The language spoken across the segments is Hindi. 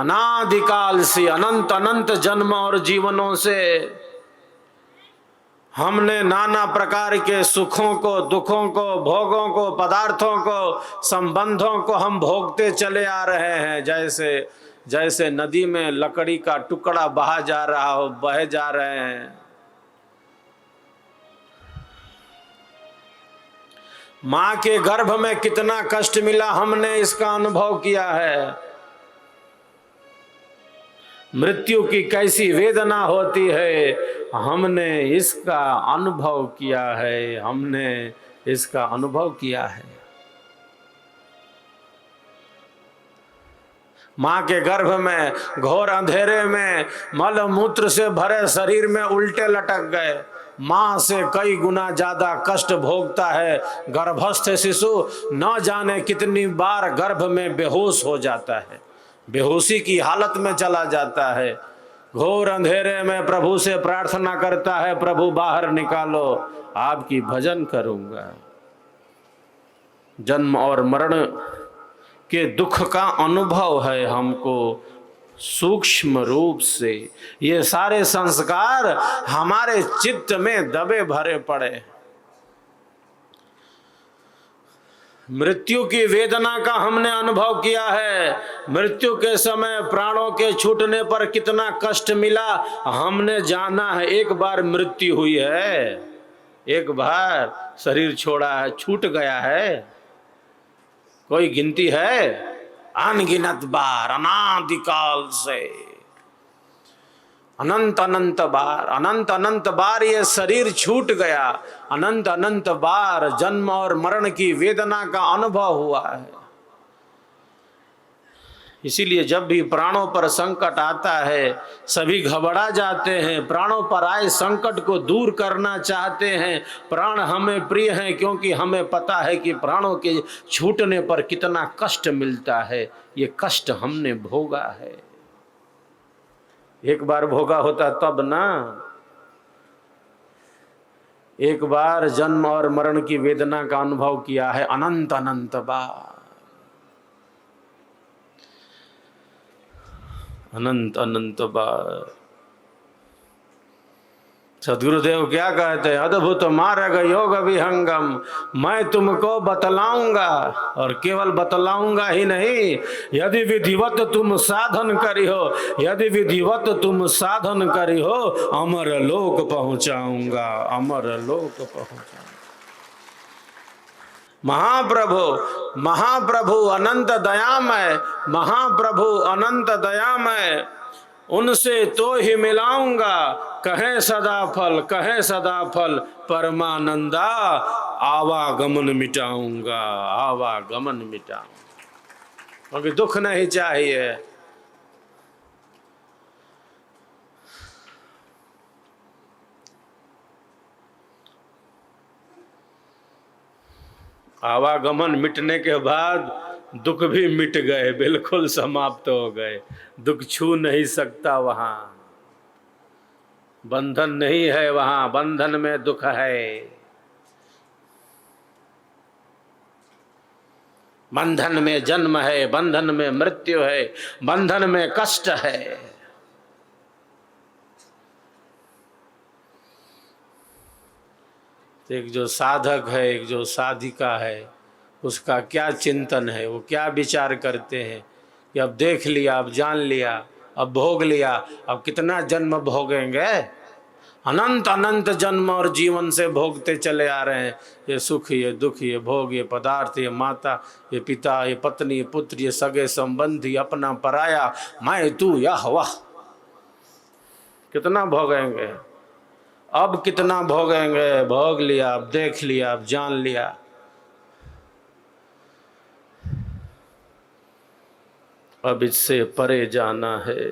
अनादिकाल से अनंत अनंत जन्म और जीवनों से हमने नाना प्रकार के सुखों को, दुखों को, भोगों को, पदार्थों को, संबंधों को हम भोगते चले आ रहे हैं। जैसे जैसे नदी में लकड़ी का टुकड़ा बहा जा रहा हो, बहे जा रहे हैं। मां के गर्भ में कितना कष्ट मिला, हमने इसका अनुभव किया है। मृत्यु की कैसी वेदना होती है, हमने इसका अनुभव किया है, हमने इसका अनुभव किया है। मां के गर्भ में घोर अंधेरे में मल मूत्र से भरे शरीर में उल्टे लटक गए। मां से कई गुना ज्यादा कष्ट भोगता है गर्भस्थ शिशु। न जाने कितनी बार गर्भ में बेहोश हो जाता है, बेहोशी की हालत में चला जाता है। घोर अंधेरे में प्रभु से प्रार्थना करता है, प्रभु बाहर निकालो, आपकी भजन करूंगा। जन्म और मरण के दुख का अनुभव है हमको सूक्ष्म रूप से। ये सारे संस्कार हमारे चित्त में दबे भरे पड़े। मृत्यु की वेदना का हमने अनुभव किया है। मृत्यु के समय प्राणों के छूटने पर कितना कष्ट मिला हमने जाना है। एक बार मृत्यु हुई है, एक बार शरीर छोड़ा है, छूट गया है, कोई गिनती है? अनगिनत बार, अनादिकाल से अनंत अनंत अनंत बार ये शरीर छूट गया। अनंत अनंत बार जन्म और मरण की वेदना का अनुभव हुआ है। इसीलिए जब भी प्राणों पर संकट आता है सभी घबरा जाते हैं। प्राणों पर आए संकट को दूर करना चाहते हैं। प्राण हमें प्रिय हैं क्योंकि हमें पता है कि प्राणों के छूटने पर कितना कष्ट मिलता है। ये कष्ट हमने भोगा है। एक बार भोगा होता तब ना। एक बार जन्म और मरण की वेदना का अनुभव किया है अनंत अनंत बार, अनंत अनंत बार। सदगुरुदेव क्या कहते हैं? अद्भुत मार्ग योग विहंगम, मैं तुमको बतलाऊंगा और केवल बतलाऊंगा ही नहीं, यदि विधिवत तुम साधन करी हो, यदि विधिवत तुम साधन करी हो, अमर लोक पहुंचाऊंगा, अमर लोक पहुंचाऊंगा। महाप्रभु महाप्रभु अनंत दयामय, महाप्रभु अनंत दयामय, उनसे तो ही मिलाऊंगा, कहे सदा फल, कहे सदा फल परमानंदा, आवागमन मिटाऊंगा, आवागमन मिटाऊंगा। क्योंकि दुख नहीं चाहिए। आवागमन मिटने के बाद दुख भी मिट गए, बिल्कुल समाप्त हो गए। दुख छू नहीं सकता वहां, बंधन नहीं है वहां, बंधन में दुख है। बंधन में जन्म है, बंधन में मृत्यु है, बंधन में कष्ट है। एक जो साधक है, एक जो साधिका है, उसका क्या चिंतन है, वो क्या विचार करते हैं कि अब देख लिया, अब जान लिया, अब भोग लिया, अब कितना जन्म भोगेंगे। अनंत अनंत जन्म और जीवन से भोगते चले आ रहे हैं। ये सुख, ये दुख, ये भोग, ये पदार्थ, ये माता, ये पिता, ये पत्नी, ये पुत्र, ये सगे संबंधी, अपना पराया, मैं तू यह वह, कितना भोगेंगे। अब कितना भोगेंगे? भोग लिया, अब देख लिया, अब जान लिया। अब इससे परे जाना है।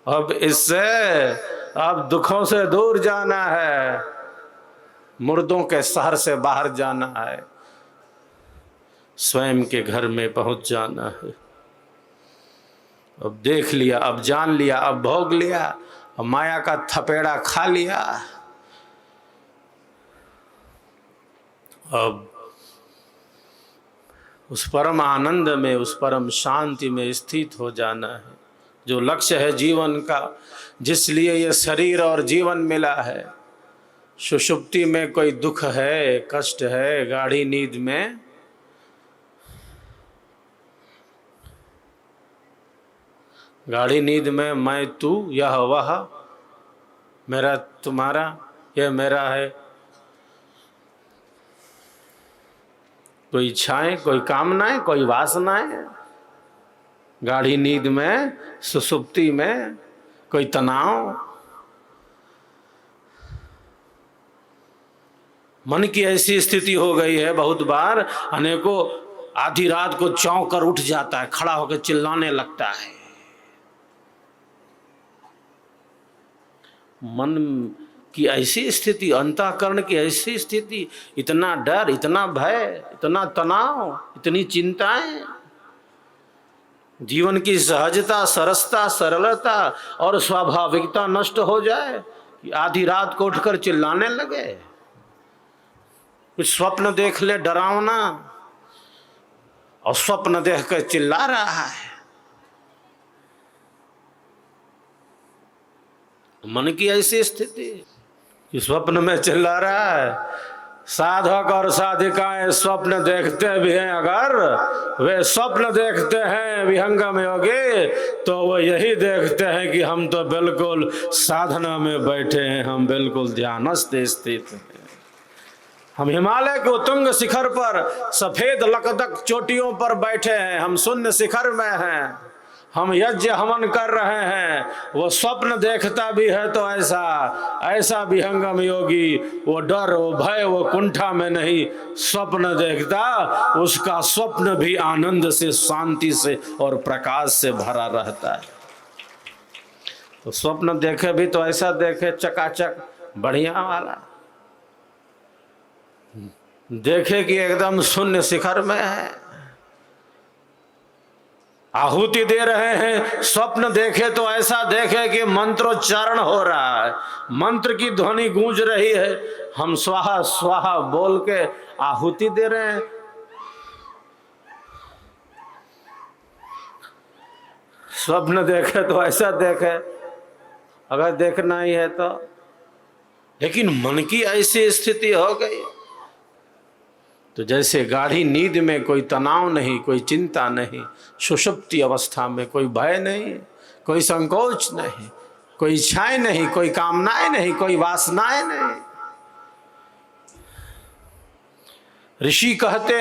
अब इससे, अब दुखों से दूर जाना है, मुर्दों के शहर से बाहर जाना है, स्वयं के घर में पहुंच जाना है। अब देख लिया, अब जान लिया, अब भोग लिया, अब माया का थपेड़ा खा लिया। अब उस परम आनंद में, उस परम शांति में स्थित हो जाना है, जो लक्ष्य है जीवन का, जिस लिए ये शरीर और जीवन मिला है। सुषुप्ति में कोई दुख है, कष्ट है, गाढ़ी नींद में गाढ़ी नींद में मैं तू यह वह, मेरा तुम्हारा, यह मेरा है, कोई इच्छाएं, कोई कामनाएं, कोई वासनाएं। गाढ़ी नींद में, सुसुप्ति में कोई तनाव। मन की ऐसी स्थिति हो गई है, बहुत बार अनेकों आधी रात को चौंक कर उठ जाता है, खड़ा होकर चिल्लाने लगता है। मन की ऐसी स्थिति, अंतःकरण की ऐसी स्थिति, इतना डर, इतना भय, इतना तनाव, इतनी चिंताएं, जीवन की सहजता, सरसता, सरलता और स्वाभाविकता नष्ट हो जाए कि आधी रात को उठकर चिल्लाने लगे। कुछ स्वप्न देख ले डरावना, और स्वप्न देखकर चिल्ला रहा है। मन की ऐसी स्थिति कि स्वप्न में चिल्ला रहा है। साधक और साधिकाएं स्वप्न देखते भी हैं, अगर वे स्वप्न देखते हैं विहंगम योगी, तो वो यही देखते हैं कि हम तो बिल्कुल साधना में बैठे हैं, हम बिल्कुल ध्यानस्थ स्थित हैं। हम हिमालय के उत्तुंग शिखर पर, सफेद लकदक चोटियों पर बैठे हैं, हम शून्य शिखर में हैं, हम यज्ञ हवन कर रहे हैं। वो स्वप्न देखता भी है तो ऐसा विहंगम योगी, वो डर, वो भय, वो कुंठा में नहीं स्वप्न देखता, उसका स्वप्न भी आनंद से, शांति से और प्रकाश से भरा रहता है। तो स्वप्न देखे भी तो ऐसा देखे चकाचक बढ़िया वाला, देखे कि एकदम शून्य शिखर में है, आहुति दे रहे हैं। स्वप्न देखे तो ऐसा देखे कि मंत्रोच्चारण हो रहा है, मंत्र की ध्वनि गूंज रही है, हम स्वाहा स्वाहा बोल के आहुति दे रहे हैं। स्वप्न देखे तो ऐसा देखे, अगर देखना ही है तो। लेकिन मन की ऐसी स्थिति हो गई, तो जैसे गाढ़ी नींद में कोई तनाव नहीं, कोई चिंता नहीं, सुषुप्ति अवस्था में कोई भय नहीं, कोई संकोच नहीं, कोई इच्छाएं नहीं, कोई कामनाएं नहीं, कोई वासनाएं नहीं। ऋषि कहते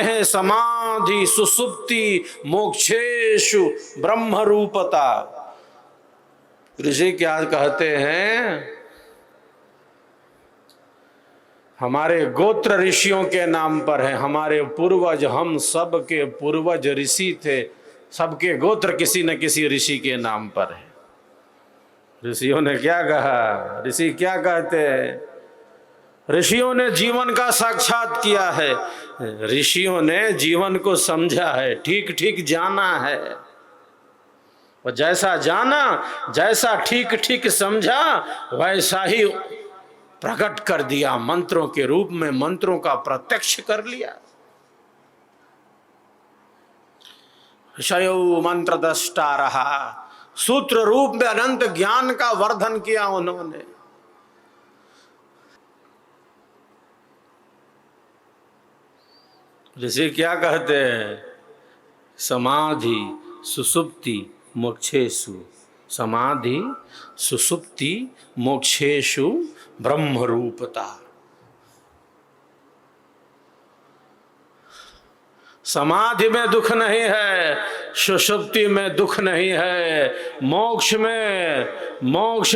हैं समाधि सुसुप्ति मोक्षेषु ब्रह्म रूपता। ऋषि क्या कहते हैं? हमारे गोत्र ऋषियों के नाम पर है, हमारे पूर्वज, हम सब के पूर्वज ऋषि थे, सबके गोत्र किसी न किसी ऋषि के नाम पर है। ऋषियों ने क्या कहा? ऋषि क्या कहते हैं? ऋषियों ने जीवन का साक्षात किया है, ऋषियों ने जीवन को समझा है, ठीक ठीक जाना है, और जैसा जाना, जैसा ठीक ठीक समझा, वैसा ही प्रकट कर दिया, मंत्रों के रूप में मंत्रों का प्रत्यक्ष कर लिया। ऋषयो मंत्र दृष्टा रहा, सूत्र रूप में अनंत ज्ञान का वर्धन किया उन्होंने। ऋषि क्या कहते हैं? समाधि सुसुप्ति मोक्षेषु, समाधि सुसुप्ति मोक्षेषु ब्रह्म रूपता। समाधि में दुख नहीं है, सुषुप्ति में दुख नहीं है, मोक्ष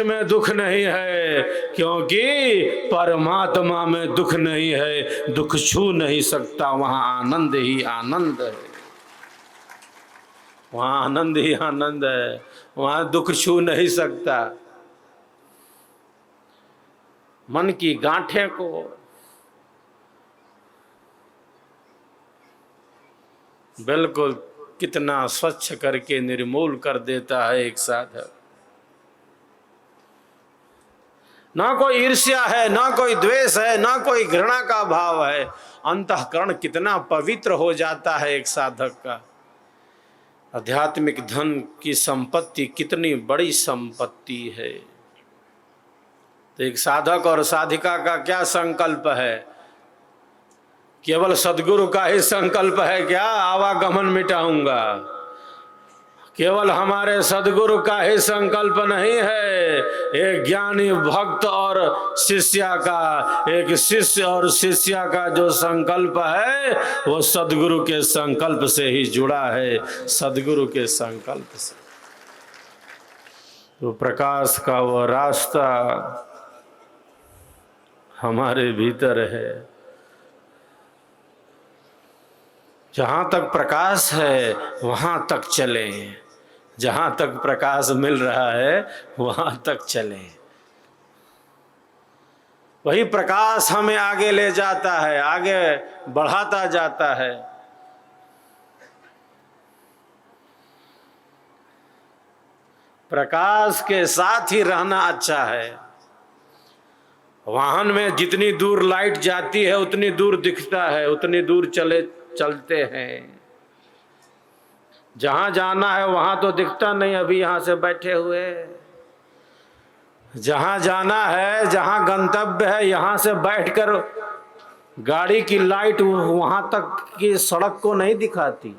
में दुख नहीं है, क्योंकि परमात्मा में दुख नहीं है, दुख छू नहीं सकता, वहां आनंद ही आनंद है, वहां आनंद ही आनंद है, वहां दुख छू नहीं सकता। मन की गांठें को बिल्कुल कितना स्वच्छ करके निर्मूल कर देता है एक साधक। ना कोई ईर्ष्या है, ना कोई द्वेष है, ना कोई घृणा का भाव है। अंतःकरण कितना पवित्र हो जाता है एक साधक का। आध्यात्मिक धन की संपत्ति कितनी बड़ी संपत्ति है। तो एक साधक और साधिका का क्या संकल्प है? केवल सद्गुरु का ही संकल्प है क्या? आवागमन मिटाऊंगा। केवल हमारे सद्गुरु का ही संकल्प नहीं है। एक ज्ञानी भक्त और शिष्या का, एक शिष्य और शिष्या का जो संकल्प है वो सद्गुरु के संकल्प से ही जुड़ा है, सद्गुरु के संकल्प से। तो प्रकाश का वो रास्ता हमारे भीतर है। जहाँ तक प्रकाश है वहाँ तक चलें, जहाँ तक प्रकाश मिल रहा है वहाँ तक चलें। वही प्रकाश हमें आगे ले जाता है, आगे बढ़ाता जाता है। प्रकाश के साथ ही रहना अच्छा है। वाहन में जितनी दूर लाइट जाती है उतनी दूर दिखता है, उतनी दूर चलते हैं। जहां जाना है वहां तो दिखता नहीं, अभी यहां से बैठे हुए। जहां जाना है, जहां गंतव्य है, यहां से बैठकर गाड़ी की लाइट वहां तक की सड़क को नहीं दिखाती,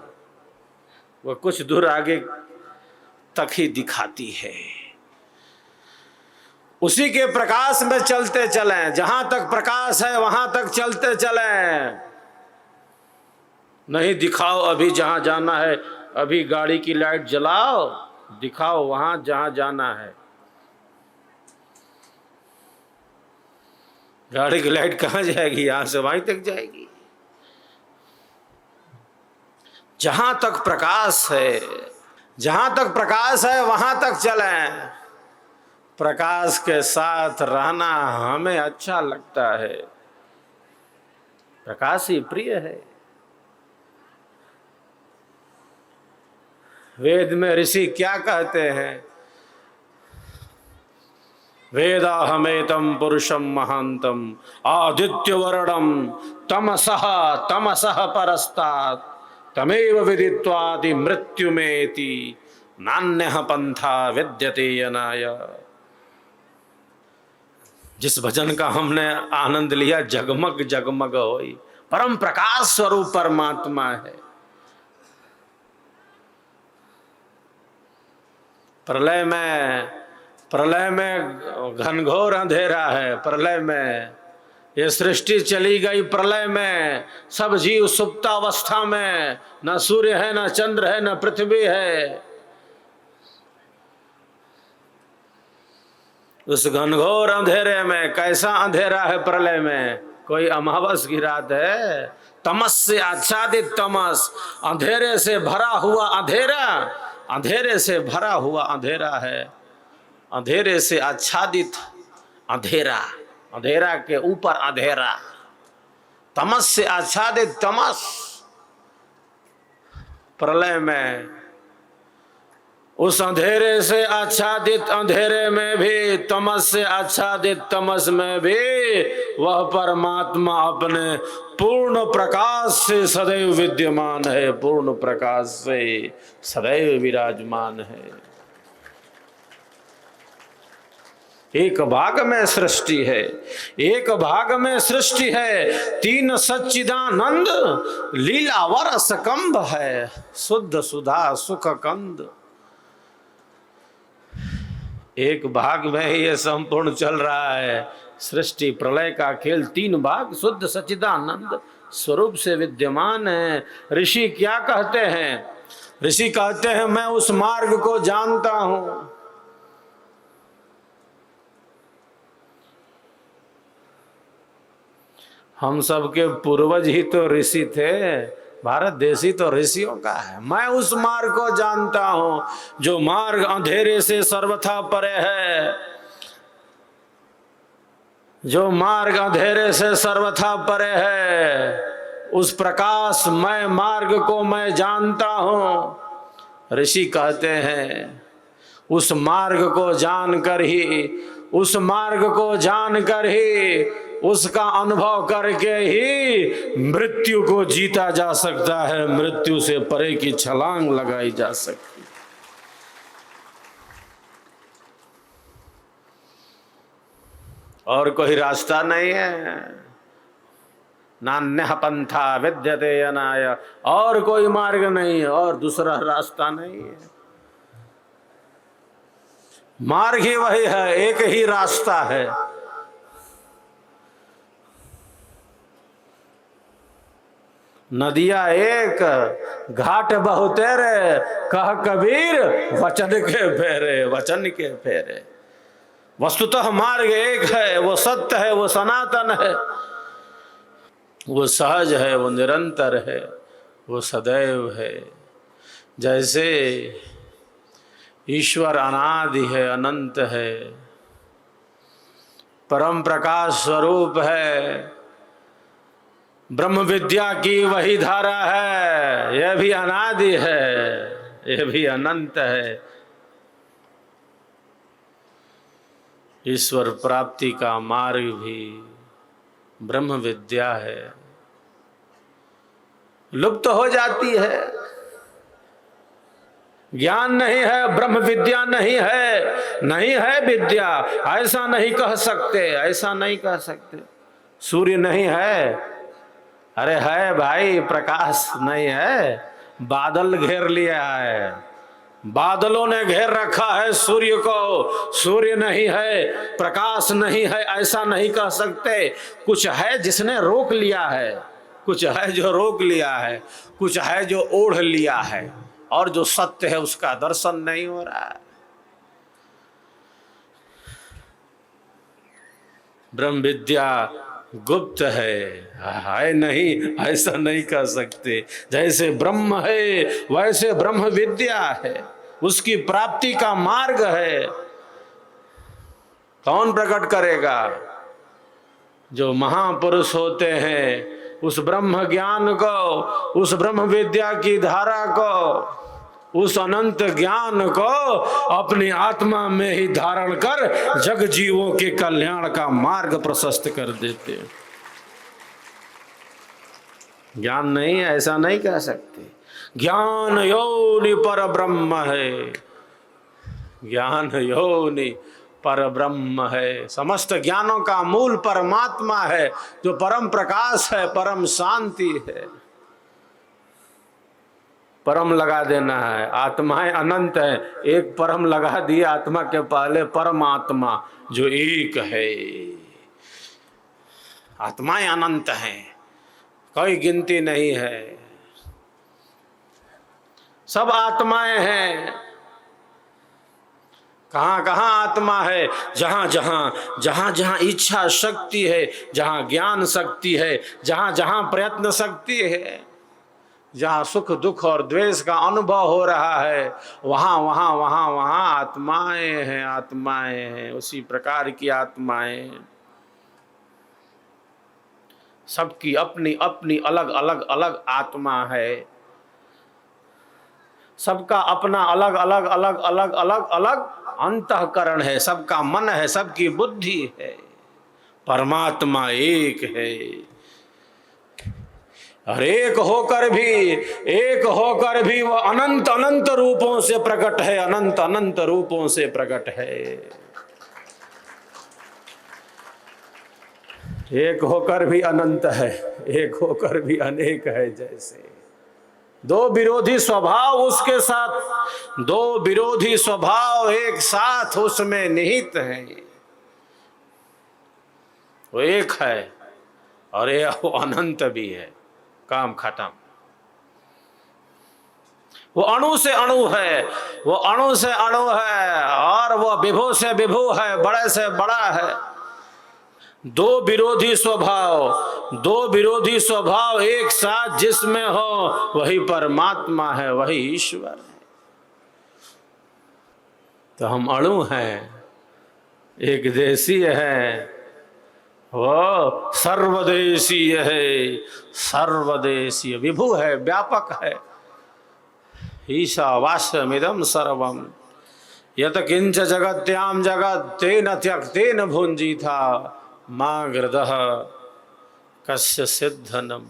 वह कुछ दूर आगे तक ही दिखाती है। उसी के प्रकाश में चलते चलें। जहां तक प्रकाश है वहां तक चलते चलें। नहीं दिखाओ अभी जहां जाना है, अभी गाड़ी की लाइट जलाओ, दिखाओ वहां जहां जाना है। गाड़ी की लाइट कहां जाएगी? यहां से वहीं तक जाएगी। जहां तक प्रकाश है, जहां तक प्रकाश है वहां तक चलें। प्रकाश के साथ रहना हमें अच्छा लगता है। प्रकाश ही प्रिय है। वेद में ऋषि क्या कहते हैं? वेदाहमेतम पुरुषम महांतम आदित्य वर्णम तमसः तमसः परस्तात् तमेव विदित्वादि मृत्युमेति नान्यः पंथा विद्यते यनाय। जिस भजन का हमने आनंद लिया, जगमग जगमग होई, परम प्रकाश स्वरूप परमात्मा है। प्रलय में घनघोर अंधेरा है। प्रलय में ये सृष्टि चली गई। प्रलय में सब जीव सुप्तावस्था में, न सूर्य है, न चंद्र है, न पृथ्वी है। उस घनघोर अंधेरे में, कैसा अंधेरा है प्रलय में? कोई अमावस की रात है। तमस से आच्छादित तमस, अंधेरे से भरा हुआ अंधेरा, अंधेरे से भरा हुआ अंधेरा है। अंधेरे से आच्छादित अंधेरा, अंधेरा के ऊपर अंधेरा। तमस से आच्छादित तमस। प्रलय में उस अंधेरे से आच्छादित अंधेरे में भी, तमस से आच्छादित तमस में भी वह परमात्मा अपने पूर्ण प्रकाश से सदैव विद्यमान है, पूर्ण प्रकाश से सदैव विराजमान है। एक भाग में सृष्टि है, एक भाग में सृष्टि है। तीन सच्चिदानंद लीलावर सकंभ है, शुद्ध सुधा सुख कंद। एक भाग में ही ये संपूर्ण चल रहा है। सृष्टि प्रलय का खेल तीन भाग शुद्ध सच्चिदानंद स्वरूप से विद्यमान है। ऋषि क्या कहते हैं? ऋषि कहते हैं मैं उस मार्ग को जानता हूं। हम सबके पूर्वज ही तो ऋषि थे। भारत देश ही तो ऋषियों का है। मैं उस मार्ग को जानता हूं, जो मार्ग अंधेरे से सर्वथा परे है, जो मार्ग अंधेरे से सर्वथा परे है। उस प्रकाश मैं मार्ग को मैं जानता हूं। ऋषि कहते हैं उस मार्ग को जानकर ही, उस मार्ग को जानकर ही, उसका अनुभव करके ही मृत्यु को जीता जा सकता है, मृत्यु से परे की छलांग लगाई जा सकती है। और कोई रास्ता नहीं है। नान्यः पंथा विद्यते अनाय, और कोई मार्ग नहीं है, और दूसरा रास्ता नहीं है। मार्ग ही वही है, एक ही रास्ता है। नदिया एक, घाट बहुतेरे, कह कबीर वचन के फेरे, वचन के फेरे। वस्तुतः मार्ग एक है, वो सत्य है, वो सनातन है, वो सहज है, वो निरंतर है, वो सदैव है। जैसे ईश्वर अनादि है, अनंत है, परम प्रकाश स्वरूप है, ब्रह्म विद्या की वही धारा है, यह भी अनादि है, यह भी अनंत है। ईश्वर प्राप्ति का मार्ग भी ब्रह्म विद्या है। लुप्त हो जाती है, ज्ञान नहीं है, ब्रह्म विद्या नहीं है, नहीं है विद्या, ऐसा नहीं कह सकते, ऐसा नहीं कह सकते। सूर्य नहीं है, अरे है भाई, प्रकाश नहीं है, बादल घेर लिया है, बादलों ने घेर रखा है सूर्य को, सूर्य नहीं है, प्रकाश नहीं है, ऐसा नहीं कह सकते। कुछ है जिसने रोक लिया है, कुछ है जो रोक लिया है, कुछ है जो ओढ़ लिया है, और जो सत्य है उसका दर्शन नहीं हो रहा है। ब्रह्म विद्या गुप्त है नहीं, ऐसा नहीं कह सकते। जैसे ब्रह्म है वैसे ब्रह्म विद्या है, उसकी प्राप्ति का मार्ग है। कौन प्रकट करेगा? जो महापुरुष होते हैं, उस ब्रह्म ज्ञान को, उस ब्रह्म विद्या की धारा को, उस अनंत ज्ञान को अपनी आत्मा में ही धारण कर जग जीवों के कल्याण का मार्ग प्रशस्त कर देते। ज्ञान नहीं, ऐसा नहीं कह सकते। ज्ञान योनि पर ब्रह्म है, ज्ञान योनि पर ब्रह्म है। समस्त ज्ञानों का मूल परमात्मा है, जो परम प्रकाश है, परम शांति है। परम लगा देना है, आत्माएं अनंत है, एक परम लगा दिया आत्मा के पहले, परमात्मा जो एक है। आत्माएं अनंत हैं, कोई गिनती नहीं है, सब आत्माएं हैं। कहाँ कहाँ आत्मा है? जहाँ जहाँ जहाँ जहाँ इच्छा शक्ति है, जहाँ ज्ञान शक्ति है, जहाँ जहाँ प्रयत्न शक्ति है, जहाँ सुख दुख और द्वेष का अनुभव हो रहा है, वहाँ वहाँ वहाँ वहाँ आत्माएं हैं, आत्माएं हैं। उसी प्रकार की आत्माएं, सबकी अपनी अपनी अलग अलग अलग आत्मा है, सबका अपना अलग अलग अलग अलग अलग अलग अंतःकरण है, सबका मन है, सबकी बुद्धि है। परमात्मा एक है, और एक होकर भी वह अनंत अनंत रूपों से प्रकट है, अनंत अनंत रूपों से प्रकट है। एक होकर भी अनंत है, एक होकर भी अनेक है। जैसे दो विरोधी स्वभाव उसके साथ, दो विरोधी स्वभाव एक साथ उसमें निहित हैं। वो एक है और ये वो अनंत भी है। काम खत्म। वो अणु से अणु है, वो अणु से अणु है, और वो विभु से विभु है, बड़े से बड़ा है। दो विरोधी स्वभाव एक साथ जिसमें हो, वही परमात्मा है, वही ईश्वर है। तो हम अणु हैं, एक देशीय है, वो सर्वदेशीय है, सर्वदेशीय विभु है, व्यापक है। ईशावास्यमिदं सर्वम, यत किंच जगत्याम जगत तेन त्यक्तेन भुंजीथा माँ गृदः कस्य सिद्धनम।